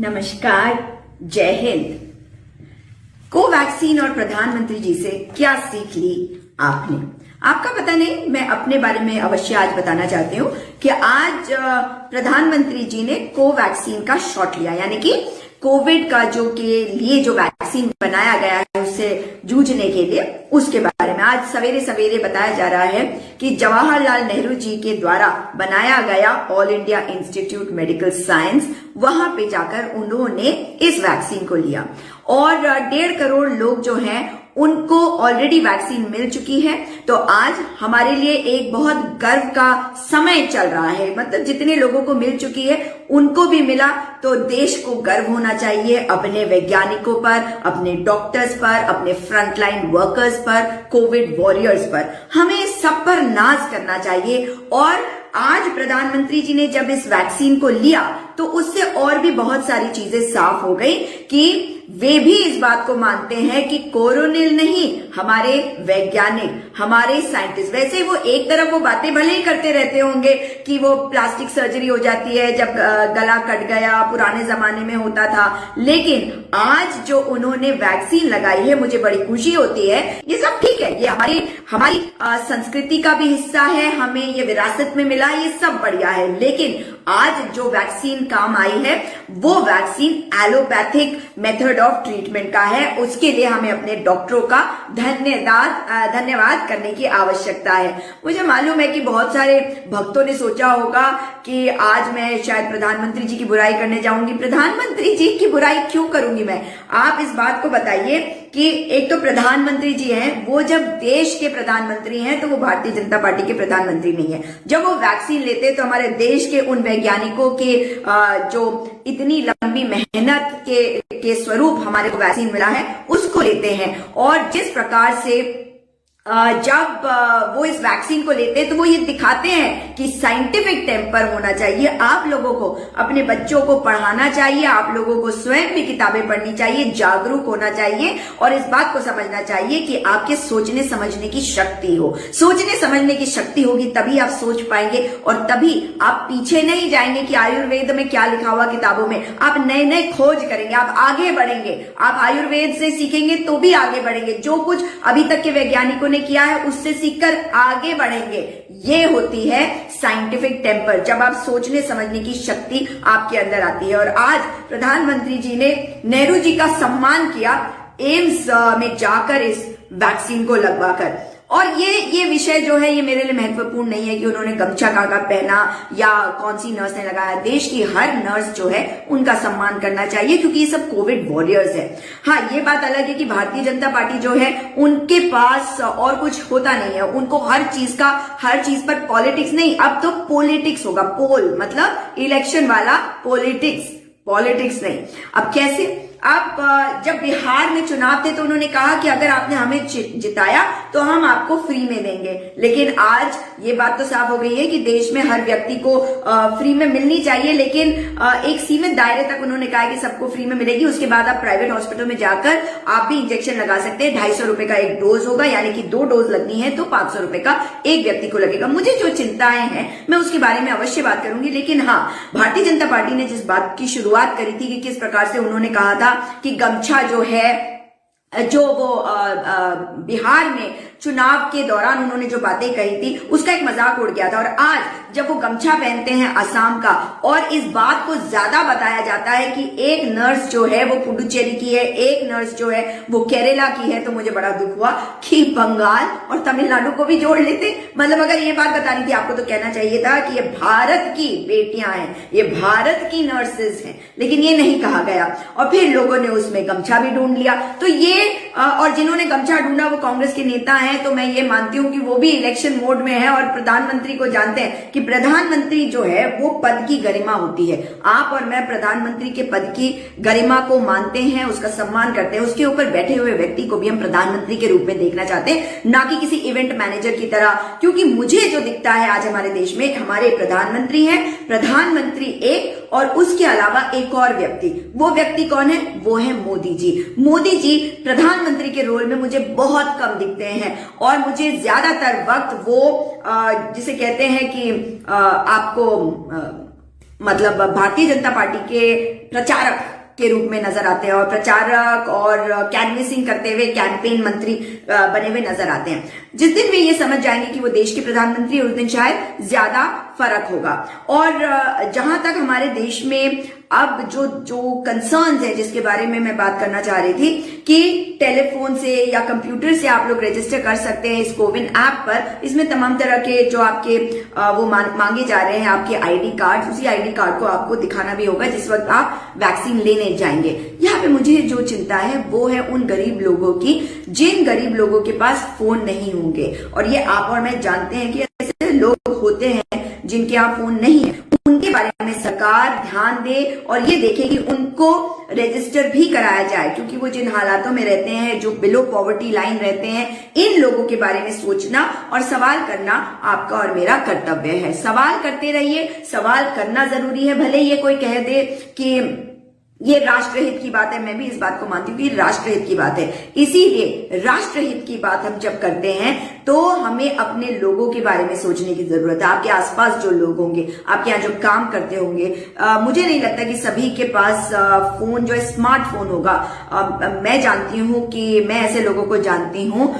नमस्कार, जय हिंद। कोवैक्सीन और प्रधानमंत्री जी से क्या सीख ली आपने? आपका पता नहीं, मैं अपने बारे में अवश्य आज बताना चाहती हूँ कि आज प्रधानमंत्री जी ने कोवैक्सीन का शॉट लिया, यानी कि कोविड का जो वैक्सीन बनाया गया है उससे जूझने के लिए, उसके बारे में आज सवेरे सवेरे बताया जा रहा है कि जवाहरलाल नेहरू जी के द्वारा बनाया गया all India institute medical science, वहां पे जाकर उन्होंने इस वैक्सीन को लिया और 1.5 करोड़ लोग जो हैं उनको ऑलरेडी वैक्सीन मिल चुकी है। तो आज हमारे लिए एक बहुत गर्व का समय चल रहा है, मतलब जितने लोगों को मिल चुकी है उनको भी मिला, तो देश को गर्व होना चाहिए अपने वैज्ञानिकों पर, अपने डॉक्टर्स पर, अपने फ्रंटलाइन वर्कर्स पर, कोविड वॉरियर्स पर। हमें सब पर नाज करना चाहिए। और आज प्रधानमंत्री जी ने जब इस वैक्सीन को लिया तो उससे और भी बहुत सारी चीजें साफ हो गई कि वे भी इस बात को मानते हैं कि कोरोनिल नहीं, हमारे वैज्ञानिक, हमारे साइंटिस्ट, वैसे वो एक तरफ वो बातें भले ही करते रहते होंगे कि वो प्लास्टिक सर्जरी हो जाती है जब गला कट गया, पुराने जमाने में होता था, लेकिन आज जो उन्होंने वैक्सीन लगाई है मुझे बड़ी खुशी होती है। ये सब ठीक है, ये हमारी संस्कृति का भी हिस्सा है, हमें ये विरासत में मिला, ये सब बढ़िया है। लेकिन आज जो वैक्सीन काम आई है वो vaccine allopathic method of treatment का है, उसके लिए हमें अपने डॉक्टरों का धन्यवाद करने की आवश्यकता है। मुझे मालूम है कि बहुत सारे भक्तों ने सोचा होगा कि आज मैं शायद प्रधानमंत्री जी की बुराई करने जाऊंगी। प्रधानमंत्री जी की बुराई क्यों करूंगी मैं? आप इस बात को बताइए कि एक तो प्रधानमंत्री जी हैं, वो जब देश के प्रधानमंत्री हैं तो वो भारतीय जनता पार्टी के प्रधानमंत्री नहीं है। जब वो वैक्सीन लेते तो हमारे देश के उन वैज्ञानिकों के जो इतनी लंबी मेहनत के स्वरूप हमारे को वैक्सीन मिला है उसको लेते हैं। और जिस प्रकार से जब वो इस वैक्सीन को लेते हैं तो वो ये दिखाते हैं कि साइंटिफिक टेम्पर होना चाहिए। आप लोगों को अपने बच्चों को पढ़ाना चाहिए, आप लोगों को स्वयं भी किताबें पढ़नी चाहिए, जागरूक होना चाहिए और इस बात को समझना चाहिए कि आपके सोचने समझने की शक्ति हो। सोचने समझने की शक्ति होगी तभी आप सोच पाएंगे और तभी आप पीछे नहीं जाएंगे कि आयुर्वेद में क्या लिखा हुआ किताबों में। आप नए नए खोज करेंगे, आप आगे बढ़ेंगे। आप आयुर्वेद से सीखेंगे तो भी आगे बढ़ेंगे। जो कुछ अभी तक के वैज्ञानिकों ने किया है उससे सीखकर आगे बढ़ेंगे। ये होती है साइंटिफिक टेम्पर, जब आप सोचने समझने की शक्ति आपके अंदर आती है। और आज प्रधानमंत्री जी ने नेहरू जी का सम्मान किया एम्स में जाकर इस वैक्सीन को लगवाकर। और ये विषय जो है ये मेरे लिए महत्वपूर्ण नहीं है कि उन्होंने गमछा कहाँ पहना या कौन सी नर्स ने लगाया। देश की हर नर्स जो है उनका सम्मान करना चाहिए क्योंकि ये सब कोविड वॉरियर्स है। हाँ, ये बात अलग है कि भारतीय जनता पार्टी जो है उनके पास और कुछ होता नहीं है, उनको हर चीज पर पॉलिटिक्स नहीं, अब तो पॉलिटिक्स होगा। पोल मतलब इलेक्शन वाला पॉलिटिक्स नहीं। अब कैसे? अब जब बिहार में चुनाव थे तो उन्होंने कहा कि अगर आपने हमें जिताया तो हम आपको फ्री में देंगे, लेकिन आज ये बात तो साफ हो गई है कि देश में हर व्यक्ति को फ्री में मिलनी चाहिए, लेकिन एक सीमित दायरे तक उन्होंने कहा कि सबको फ्री में मिलेगी। उसके बाद आप प्राइवेट हॉस्पिटल में जाकर आप भी इंजेक्शन लगा सकते हैं। 250 रुपए का एक डोज होगा, यानी कि 2 डोज लगनी है तो 500 रुपए का एक व्यक्ति को लगेगा। मुझे जो चिंताएं हैं मैं उसके बारे में अवश्य बात करूंगी, लेकिन हाँ, भारतीय जनता पार्टी ने जिस बात की शुरुआत करी थी कि किस प्रकार से उन्होंने कहा था कि गमछा जो है, जो वो बिहार में चुनाव के दौरान उन्होंने जो बातें कही थी उसका एक मजाक उड़ गया था। और आज जब वो गमछा पहनते हैं असम का और इस बात को ज्यादा बताया जाता है कि एक नर्स जो है वो पुडुचेरी की है, एक नर्स जो है वो केरला की है, तो मुझे बड़ा दुख हुआ कि बंगाल और तमिलनाडु को भी जोड़ लेते। मतलब अगर ये बात बतानी थी आपको तो कहना चाहिए था कि ये भारत की बेटियां हैं, ये भारत की नर्सेज हैं, लेकिन ये नहीं कहा गया और फिर लोगों ने उसमें गमछा भी ढूंढ लिया। तो ये और जिन्होंने गमछा ढूंढा वो कांग्रेस के नेता हैं, तो मैं ये मानती हूं कि वो भी इलेक्शन मोड में है और प्रधानमंत्री को जानते हैं कि प्रधानमंत्री जो है वो पद की गरिमा होती है। आप और मैं प्रधानमंत्री के पद की गरिमा को मानते हैं, उसका सम्मान करते हैं। उसके ऊपर बैठे हुए व्यक्ति को भी हम प्रधानमंत्री के रूप में देखना चाहते हैं, ना कि किसी इवेंट मैनेजर की तरह। क्योंकि मुझे जो दिखता है आज हमारे देश में, हमारे प्रधानमंत्री हैं, प्रधानमंत्री एक और उसके अलावा एक और व्यक्ति। वो व्यक्ति कौन है? वो है मोदी जी। मोदी जी प्रधानमंत्री के रोल में मुझे बहुत कम दिखते हैं और मुझे ज्यादातर वक्त वो जिसे कहते हैं कि आपको मतलब भारतीय जनता पार्टी के प्रचारक के रूप में नजर आते हैं और प्रचारक और कैनवेसिंग करते हुए कैंपेन मंत्री बने हुए नजर आते हैं। जिस दिन वे ये समझ जाएंगे कि वो देश के प्रधानमंत्री, उस दिन शायद ज्यादा फर्क होगा। और जहां तक हमारे देश में अब जो कंसर्न्स है जिसके बारे में मैं बात करना चाह रही थी कि टेलीफोन से या कंप्यूटर से आप लोग रजिस्टर कर सकते हैं इस कोविन ऐप पर। इसमें तमाम तरह के जो आपके वो मांगे जा रहे हैं आपके आईडी कार्ड, उसी आईडी कार्ड को आपको दिखाना भी होगा जिस वक्त आप वैक्सीन लेने जाएंगे। यहाँ पे मुझे जो चिंता है वो है उन गरीब लोगों की जिन गरीब लोगों के पास फोन नहीं होंगे। और ये आप और मैं जानते हैं कि ऐसे लोग होते हैं जिनके यहाँ फोन नहीं है, उनके बारे में सरकार ध्यान दे और ये देखे कि उनको रजिस्टर भी कराया जाए, क्योंकि वो जिन हालातों में रहते हैं, जो बिलो पॉवर्टी लाइन रहते हैं, इन लोगों के बारे में सोचना और सवाल करना आपका और मेरा कर्तव्य है। सवाल करते रहिए, सवाल करना जरूरी है। भले ये कोई कह दे कि ये राष्ट्रहित की बात है, मैं भी इस बात को मानती हूँ कि राष्ट्रहित की बात है। इसीलिए राष्ट्रहित की बात हम जब करते हैं तो हमें अपने लोगों के बारे में सोचने की जरूरत है। आपके आसपास जो लोग होंगे, आपके यहाँ जो काम करते होंगे, मुझे नहीं लगता कि सभी के पास फोन जो है स्मार्टफोन होगा। मैं जानती हूँ कि मैं ऐसे लोगों को जानती हूँ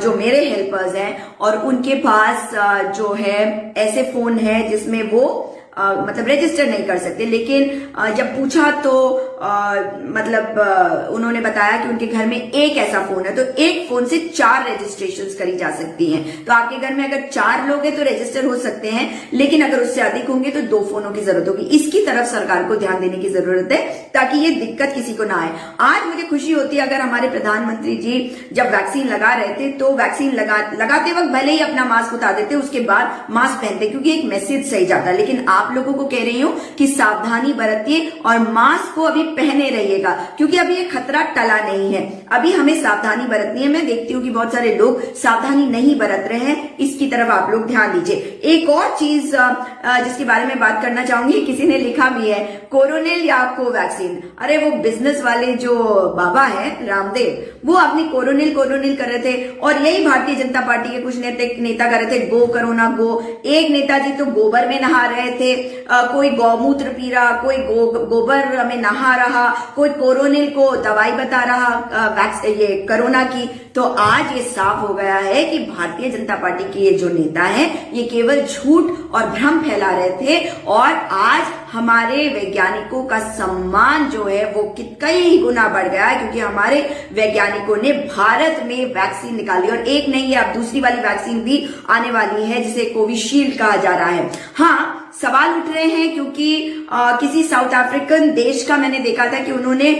जो मेरे हेल्पर्स हैं और उनके पास जो है ऐसे फोन है जिसमें वो मतलब रजिस्टर नहीं कर सकते। लेकिन जब पूछा तो उन्होंने बताया कि उनके घर में एक ऐसा फोन है, तो एक फोन से 4 रजिस्ट्रेशंस करी जा सकती हैं। तो आपके घर में अगर 4 लोग हैं तो रजिस्टर हो सकते हैं, लेकिन अगर उससे अधिक होंगे तो 2 फोनों की जरूरत होगी। इसकी तरफ सरकार को ध्यान देने की जरूरत है ताकि ये दिक्कत किसी को ना आए। आज मुझे खुशी होती है अगर हमारे प्रधानमंत्री जी जब वैक्सीन लगा रहे थे तो वैक्सीन लगाते वक्त भले ही अपना मास्क उतार देते, उसके बाद मास्क पहनते, क्योंकि एक मैसेज सही जाता। लेकिन आप लोगों को कह रही हूं कि सावधानी बरतिए और मास्क को अभी पहने रहिएगा, क्योंकि अभी ये खतरा टला नहीं है। अभी हमें सावधानी बरतनी है। मैं देखती हूँ कि बहुत सारे लोग सावधानी नहीं बरत रहे हैं, इसकी तरफ आप लोग ध्यान दीजिए। एक और चीज जिसके बारे में बात करना चाहूंगी, किसी ने लिखा भी है कोरोनिल या कोवैक्सीन। अरे वो बिजनेस वाले जो बाबा है रामदेव, वो अपनी कोरोनिल कर रहे थे और यही भारतीय जनता पार्टी के कुछ नेता कर रहे थे गो कोरोना गो। एक नेताजी तो गोबर में नहा रहे थे, कोई गौमूत्र पी रहा, कोई गोबर में नहा रहा, कोई कोरोनिल को दवाई बता रहा ये कोरोना की। तो आज ये साफ हो गया है कि भारतीय जनता पार्टी के ये जो नेता हैं ये केवल झूठ और भ्रम फैला रहे थे। और आज हमारे वैज्ञानिकों का सम्मान जो है वो कई गुना बढ़ गया है, क्योंकि हमारे वैज्ञानिकों ने भारत में वैक्सीन निकाली और एक नहीं है, अब दूसरी वाली वैक्सीन भी आने वाली है जिसे कोविशील्ड कहा जा रहा है। हाँ, सवाल उठ रहे हैं क्योंकि किसी साउथ अफ्रीकन देश का मैंने देखा था कि उन्होंने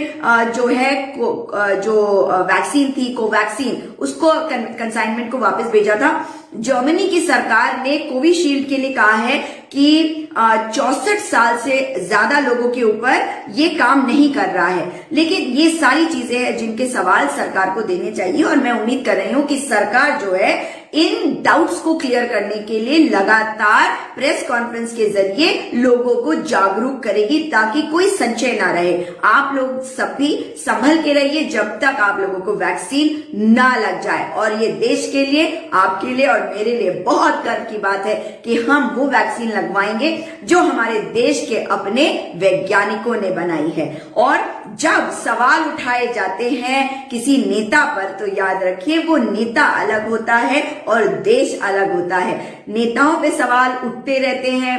जो वैक्सीन थी कोवैक्सीन, उसको कंसाइनमेंट को वापस भेजा था। जर्मनी की सरकार ने कोविशील्ड के लिए कहा है कि 64 साल से ज्यादा लोगों के ऊपर ये काम नहीं कर रहा है। लेकिन ये सारी चीजें हैं जिनके सवाल सरकार को देने चाहिए और मैं उम्मीद कर रही हूं कि सरकार जो है इन डाउट्स को क्लियर करने के लिए लगातार प्रेस कॉन्फ्रेंस के जरिए लोगों को जागरूक करेगी ताकि कोई संशय ना रहे। आप लोग सभी संभल के रहिए जब तक आप लोगों को वैक्सीन ना लग जाए। और ये देश के लिए, आपके लिए और मेरे लिए बहुत गर्व की बात है कि हम वो वैक्सीन लगवाएंगे जो हमारे देश के अपने वैज्ञानिकों ने बनाई है। और जब सवाल उठाए जाते हैं किसी नेता पर तो याद रखिए वो नेता अलग होता है और देश अलग होता है। नेताओं पे सवाल उठते रहते हैं,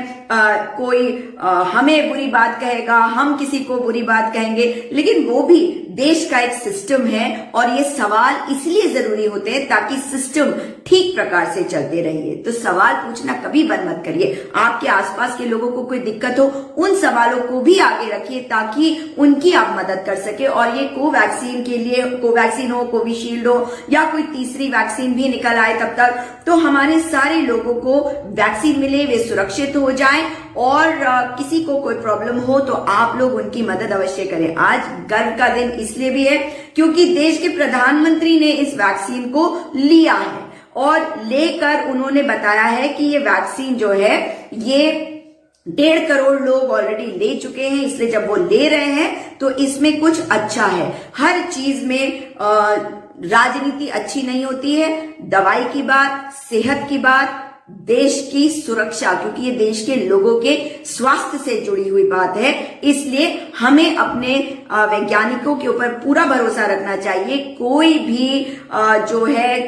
कोई हमें बुरी बात कहेगा, हम किसी को बुरी बात कहेंगे, लेकिन वो भी देश का एक सिस्टम है और ये सवाल इसलिए जरूरी होते हैं ताकि सिस्टम ठीक प्रकार से चलते रहिए। तो सवाल पूछना कभी बंद मत करिए। आपके आसपास के लोगों को कोई दिक्कत हो, उन सवालों को भी आगे रखिए ताकि उनकी आप मदद कर सके। और ये कोवैक्सीन के लिए, कोवैक्सीन हो, कोविशील्ड हो या कोई तीसरी वैक्सीन भी निकल आए तब तक, तो हमारे सारे लोगों को वैक्सीन मिले, वे सुरक्षित हो जाएं और किसी को कोई प्रॉब्लम हो तो आप लोग उनकी मदद अवश्य करें। आज गर्व का दिन इसलिए भी है क्योंकि देश के प्रधानमंत्री ने इस वैक्सीन को लिया है और लेकर उन्होंने बताया है कि ये वैक्सीन जो है ये 1.5 करोड़ लोग ऑलरेडी ले चुके हैं। इसलिए जब वो ले रहे हैं तो इसमें कुछ अच्छा है। हर चीज में राजनीति अच्छी नहीं होती है। दवाई की बात, सेहत की बात, देश की सुरक्षा, क्योंकि ये देश के लोगों के स्वास्थ्य से जुड़ी हुई बात है, इसलिए हमें अपने वैज्ञानिकों के ऊपर पूरा भरोसा रखना चाहिए। कोई भी जो है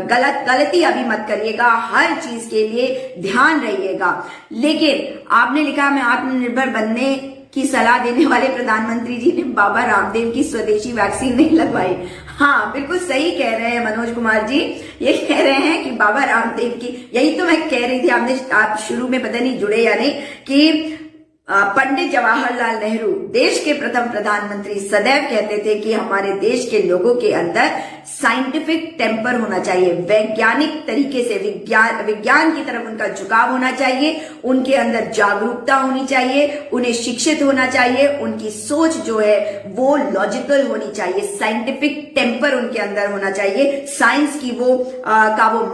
गलती अभी मत करिएगा, हर चीज के लिए ध्यान रहिएगा। लेकिन आपने लिखा मैं आत्मनिर्भर बनने की सलाह देने वाले प्रधानमंत्री जी ने बाबा रामदेव की स्वदेशी वैक्सीन नहीं लगवाई। हाँ, बिल्कुल सही कह रहे हैं मनोज कुमार जी, ये कह रहे हैं कि बाबा रामदेव की, यही तो मैं कह रही थी, आप शुरू में पता नहीं जुड़े या नहीं, कि पंडित जवाहरलाल नेहरू देश के प्रथम प्रधानमंत्री सदैव कहते थे कि हमारे देश के लोगों के अंदर साइंटिफिक टेम्पर होना चाहिए, वैज्ञानिक तरीके से विज्ञान की तरफ उनका झुकाव होना चाहिए, उनके अंदर जागरूकता होनी चाहिए, उन्हें शिक्षित होना चाहिए, उनकी सोच जो है वो लॉजिकल होनी चाहिए, साइंटिफिक टेम्पर उनके अंदर होना चाहिए, साइंस की वो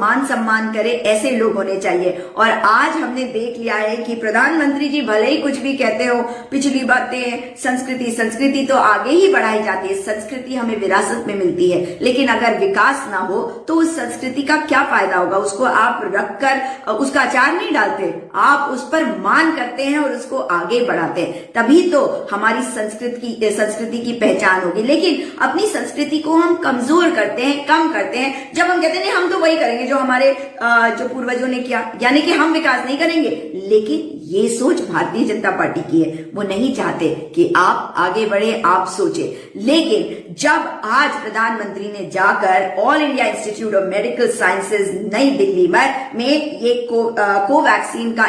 मान सम्मान करे, ऐसे लोग होने चाहिए। और आज हमने देख लिया है कि प्रधानमंत्री जी भले ही कुछ भी कहते हो, पिछली बातें, संस्कृति तो आगे ही बढ़ाई जाती है, संस्कृति हमें विरासत में मिलती है, लेकिन अगर विकास ना हो तो उस संस्कृति का क्या फायदा होगा? उसको आप रखकर उसका अचार नहीं डालते, आप उस पर मान करते हैं और उसको आगे बढ़ाते हैं, तभी तो हमारी संस्कृति की पहचान होगी। लेकिन अपनी संस्कृति को हम कमजोर करते हैं, कम करते हैं, जब हम कहते हैं हम तो वही करेंगे जो हमारे जो पूर्वजों ने किया, यानी कि हम विकास नहीं करेंगे। लेकिन ये सोच भारतीय जनता पार्टी की है, वो नहीं चाहते कि आप आगे बढ़े, आप सोचे। लेकिन जब आज प्रधानमंत्री ने जाकर all India institute of medical sciences नई दिल्ली में ये कोवैक्सीन का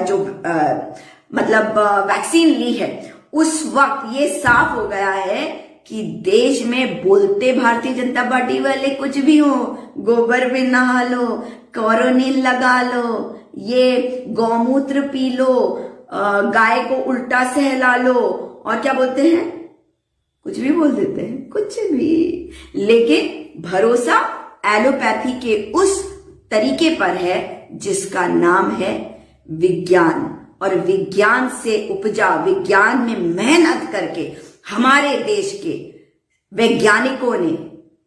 जो मतलब वैक्सीन ली है, उस वक्त ये साफ हो गया है कि देश में बोलते भारतीय जनता पार्टी वाले कुछ भी हो, गोबर में नहा लो, कोरोनिल लगा लो, ये गौमूत्र पी लो, गाय को उल्टा सहला लो, और क्या बोलते हैं, कुछ भी बोल देते हैं, कुछ भी। लेकिन भरोसा एलोपैथी के उस तरीके पर है जिसका नाम है विज्ञान, और विज्ञान से उपजा, विज्ञान में मेहनत करके हमारे देश के वैज्ञानिकों ने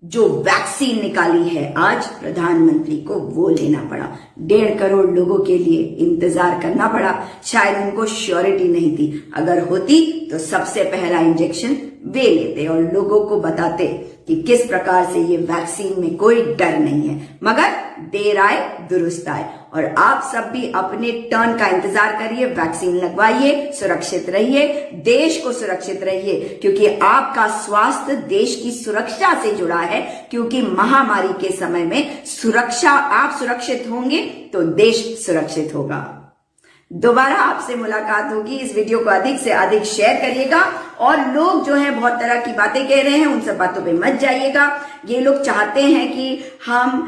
जो वैक्सीन निकाली है, आज प्रधानमंत्री को वो लेना पड़ा। 1.5 करोड़ लोगों के लिए इंतजार करना पड़ा, शायद उनको श्योरिटी नहीं थी, अगर होती तो सबसे पहला इंजेक्शन वे लेते और लोगों को बताते कि किस प्रकार से ये वैक्सीन में कोई डर नहीं है। मगर देर आए दुरुस्त आए, और आप सब भी अपने टर्न का इंतजार करिए, वैक्सीन लगवाइए, सुरक्षित रहिए, देश को सुरक्षित रहिए, क्योंकि आपका स्वास्थ्य देश की सुरक्षा से जुड़ा है। क्योंकि महामारी के समय में सुरक्षा, आप सुरक्षित होंगे तो देश सुरक्षित होगा। दोबारा आपसे मुलाकात होगी। इस वीडियो को अधिक से अधिक शेयर करिएगा, और लोग जो हैं बहुत तरह की बातें कह रहे हैं, उन सब बातों पे मत जाइएगा। ये लोग चाहते हैं कि हम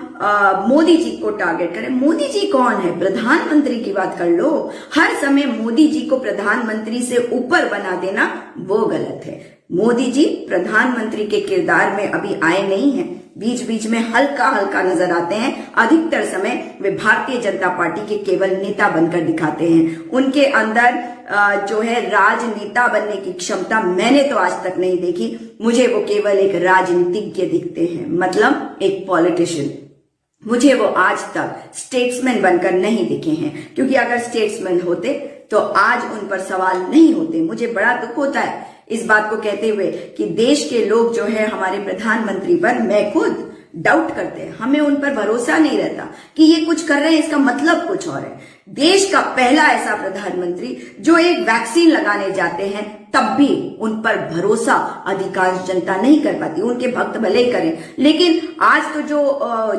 मोदी जी को टारगेट करें। मोदी जी कौन है? प्रधानमंत्री की बात कर लो। हर समय मोदी जी को प्रधानमंत्री से ऊपर बना देना वो गलत है। मोदी जी प्रधानमंत्री के किरदार में अभी आए नहीं हैं, बीच बीच में हल्का हल्का नजर आते हैं। अधिकतर समय वे भारतीय जनता पार्टी के केवल नेता बनकर दिखाते हैं। उनके अंदर जो है राजनेता बनने की क्षमता मैंने तो आज तक नहीं देखी। मुझे वो केवल एक राजनीतिज्ञ दिखते हैं, मतलब एक पॉलिटिशियन। मुझे वो आज तक स्टेट्समैन बनकर नहीं दिखे हैं, क्योंकि अगर स्टेट्समैन होते तो आज उन पर सवाल नहीं होते। मुझे बड़ा दुख होता है इस बात को कहते हुए कि देश के लोग जो है हमारे प्रधानमंत्री पर, मैं खुद डाउट करते हैं, हमें उन पर भरोसा नहीं रहता कि ये कुछ कर रहे हैं, इसका मतलब कुछ और है। देश का पहला ऐसा प्रधानमंत्री जो एक वैक्सीन लगाने जाते हैं, तब भी उन पर भरोसा अधिकांश जनता नहीं कर पाती। उनके भक्त भले ही करें, लेकिन आज तो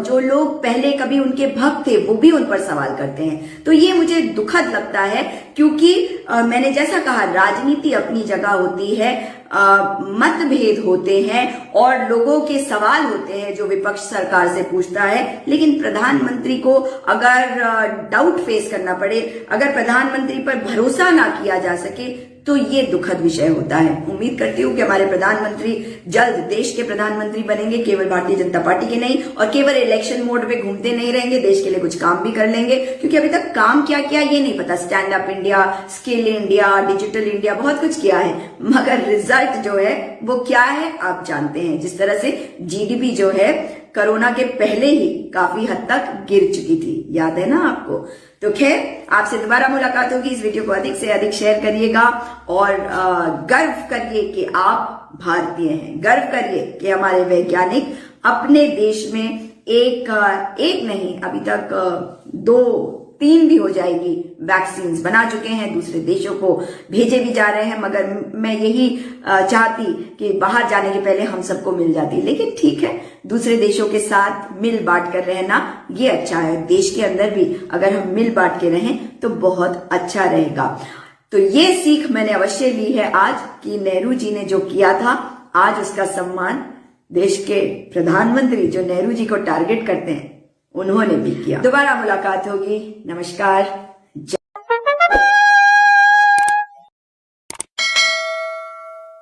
जो लोग पहले कभी उनके भक्त थे वो भी उन पर सवाल करते हैं। तो ये मुझे दुखद लगता है, क्योंकि मैंने जैसा कहा, राजनीति अपनी जगह होती है, मतभेद होते हैं और लोगों के सवाल होते हैं जो विपक्ष सरकार से पूछता है। लेकिन प्रधानमंत्री को अगर डाउट फेस करना पड़े, अगर प्रधानमंत्री पर भरोसा ना किया जा सके, तो ये दुखद विषय होता है। उम्मीद करती हूँ कि हमारे प्रधानमंत्री जल्द देश के प्रधानमंत्री बनेंगे, केवल भारतीय जनता पार्टी के नहीं, और केवल इलेक्शन मोड में घूमते नहीं रहेंगे, देश के लिए कुछ काम भी कर लेंगे। क्योंकि अभी तक काम क्या किया ये नहीं पता। Stand up India, skill India, digital India, बहुत कुछ किया है, मगर रिजल्ट जो है वो क्या है आप जानते हैं। जिस तरह से जीडीपी जो है कोरोना के पहले ही काफी हद तक गिर चुकी थी, याद है ना आपको। तो खैर, आपसे दोबारा मुलाकात होगी। इस वीडियो को अधिक से अधिक शेयर करिएगा और गर्व करिए कि आप भारतीय हैं, गर्व करिए कि हमारे वैज्ञानिक अपने देश में एक नहीं, अभी तक 2-3 भी हो जाएगी वैक्सीन बना चुके हैं, दूसरे देशों को भेजे भी जा रहे हैं। मगर मैं यही चाहती कि बाहर जाने के पहले हम सबको मिल जाती, लेकिन ठीक है, दूसरे देशों के साथ मिल बांट कर रहना ये अच्छा है। देश के अंदर भी अगर हम मिल बांट के रहें तो बहुत अच्छा रहेगा। तो ये सीख मैंने अवश्य ली है आज कि नेहरू जी ने जो किया था, आज उसका सम्मान देश के प्रधानमंत्री जो नेहरू जी को टारगेट करते हैं, उन्होंने भी किया। दोबारा मुलाकात होगी। नमस्कार।